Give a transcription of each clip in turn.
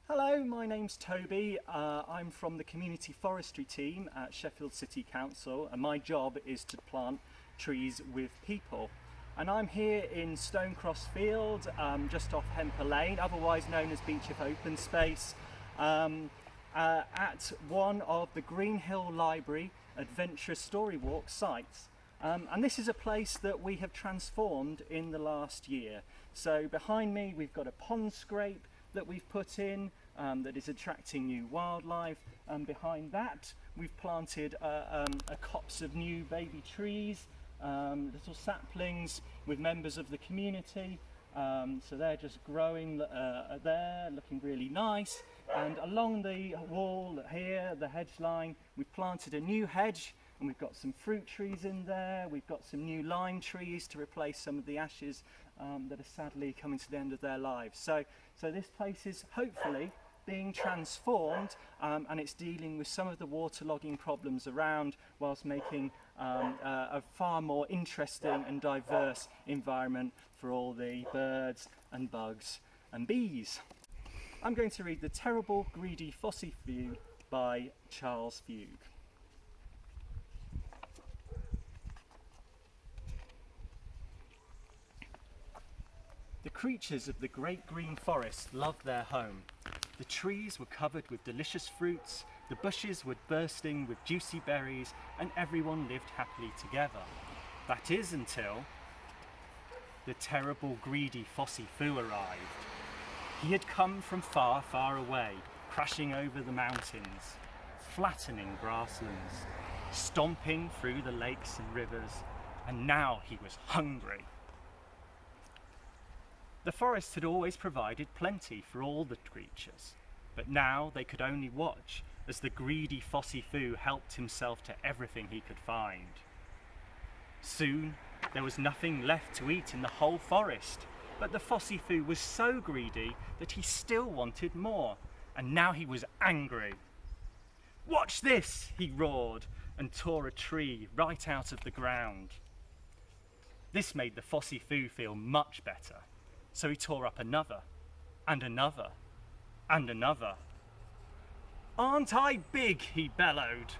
Hello, my name's Toby. I'm from the community forestry team at Sheffield City Council, and my job is to plant trees with people. And I'm here in Stonecross Field, just off Hemper Lane, otherwise known as Beach of Open Space, at one of the Greenhill Adventure Story Walk sites. And this is a place that we have transformed in the last year. So behind me we've got a pond scrape that we've put in that is attracting new wildlife, and behind that we've planted a copse of new baby trees, little saplings with members of the community. So they're just growing there, looking really nice. And along the wall here, the hedge line, we've planted a new hedge, and we've got some fruit trees in there. We've got some new lime trees to replace some of the ashes that are sadly coming to the end of their lives. So this place is hopefully being transformed, and it's dealing with some of the waterlogging problems around, whilst making a far more interesting and diverse environment for all the birds and bugs and bees. I'm going to read The Terrible Greedy FossyFoo by Charles Fugue. The creatures of the great green forest loved their home. The trees were covered with delicious fruits, the bushes were bursting with juicy berries, and everyone lived happily together. That is until the terrible greedy FossyFoo arrived. He had come from far, far away, crashing over the mountains, flattening grasslands, stomping through the lakes and rivers, and now he was hungry. The forest had always provided plenty for all the creatures, but now they could only watch as the greedy FossyFoo helped himself to everything he could find. Soon there was nothing left to eat in the whole forest, but the FossyFoo was so greedy that he still wanted more, and now he was angry. "Watch this!" he roared, and tore a tree right out of the ground. This made the FossyFoo feel much better. So he tore up another, and another, and another. "Aren't I big?" he bellowed.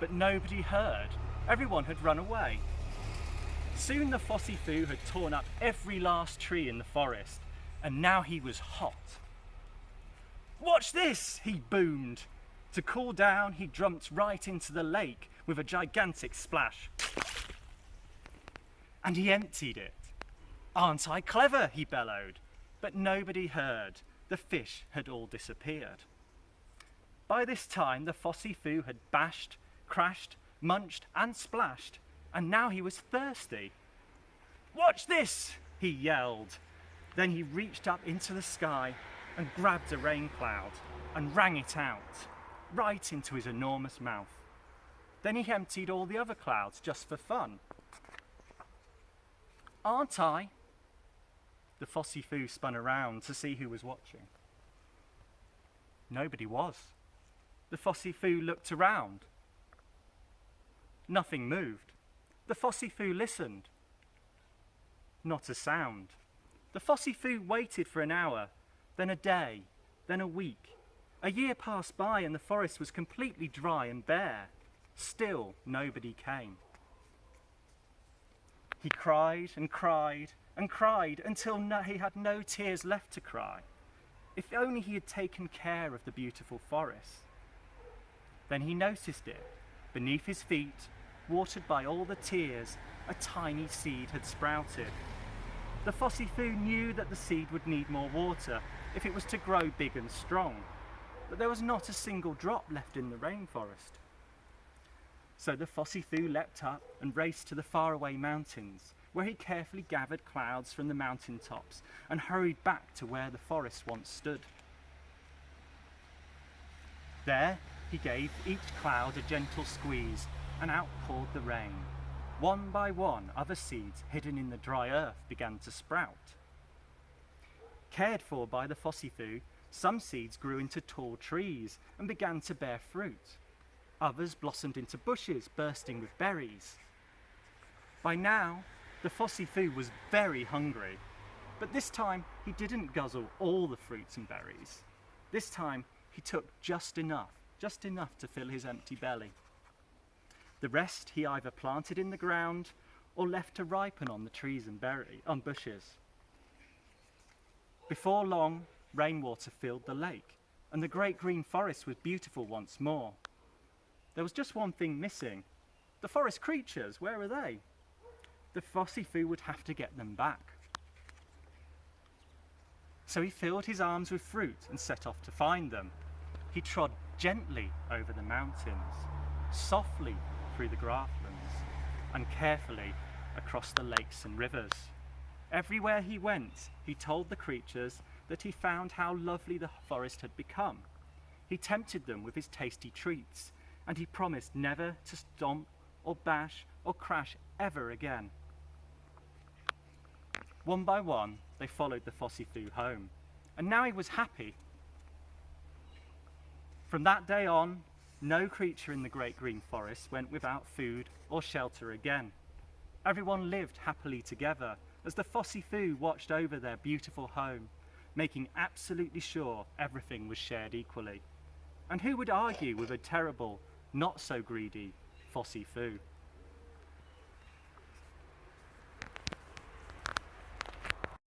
But nobody heard. Everyone had run away. Soon the FossyFoo had torn up every last tree in the forest, and now he was hot. "Watch this!" he boomed. To cool down, he jumped right into the lake with a gigantic splash. And he emptied it. "Aren't I clever?" he bellowed, but nobody heard. The fish had all disappeared. By this time the FossyFoo had bashed, crashed, munched and splashed, and now he was thirsty. "Watch this!" he yelled. Then he reached up into the sky and grabbed a rain cloud and rang it out, right into his enormous mouth. Then he emptied all the other clouds just for fun. "Aren't I?" The FossyFoo spun around to see who was watching. Nobody was. The FossyFoo looked around. Nothing moved. The FossyFoo listened. Not a sound. The FossyFoo waited for an hour, then a day, then a week. A year passed by and the forest was completely dry and bare. Still nobody came. He cried and cried and cried until he had no tears left to cry. If only he had taken care of the beautiful forest. Then he noticed it. Beneath his feet, watered by all the tears, a tiny seed had sprouted. The FossyFoo knew that the seed would need more water if it was to grow big and strong, but there was not a single drop left in the rainforest. So the FossyFoo leapt up and raced to the faraway mountains, where he carefully gathered clouds from the mountain tops and hurried back to where the forest once stood. There he gave each cloud a gentle squeeze, and out poured the rain. One by one, other seeds hidden in the dry earth began to sprout. Cared for by the FossyFoo, some seeds grew into tall trees and began to bear fruit. Others blossomed into bushes bursting with berries. By now, the FossyFoo was very hungry, but this time he didn't guzzle all the fruits and berries. This time he took just enough to fill his empty belly. The rest he either planted in the ground or left to ripen on the trees and on bushes. Before long, rainwater filled the lake, and the great green forest was beautiful once more. There was just one thing missing. The forest creatures, where are they? The FossyFoo would have to get them back. So he filled his arms with fruit and set off to find them. He trod gently over the mountains, softly through the grasslands, and carefully across the lakes and rivers. Everywhere he went, he told the creatures that he found how lovely the forest had become. He tempted them with his tasty treats, and he promised never to stomp or bash or crash ever again. One by one, they followed the FossyFoo home, and now he was happy. From that day on, no creature in the great green forest went without food or shelter again. Everyone lived happily together as the FossyFoo watched over their beautiful home, making absolutely sure everything was shared equally. And who would argue with a terrible, not so greedy FossyFoo?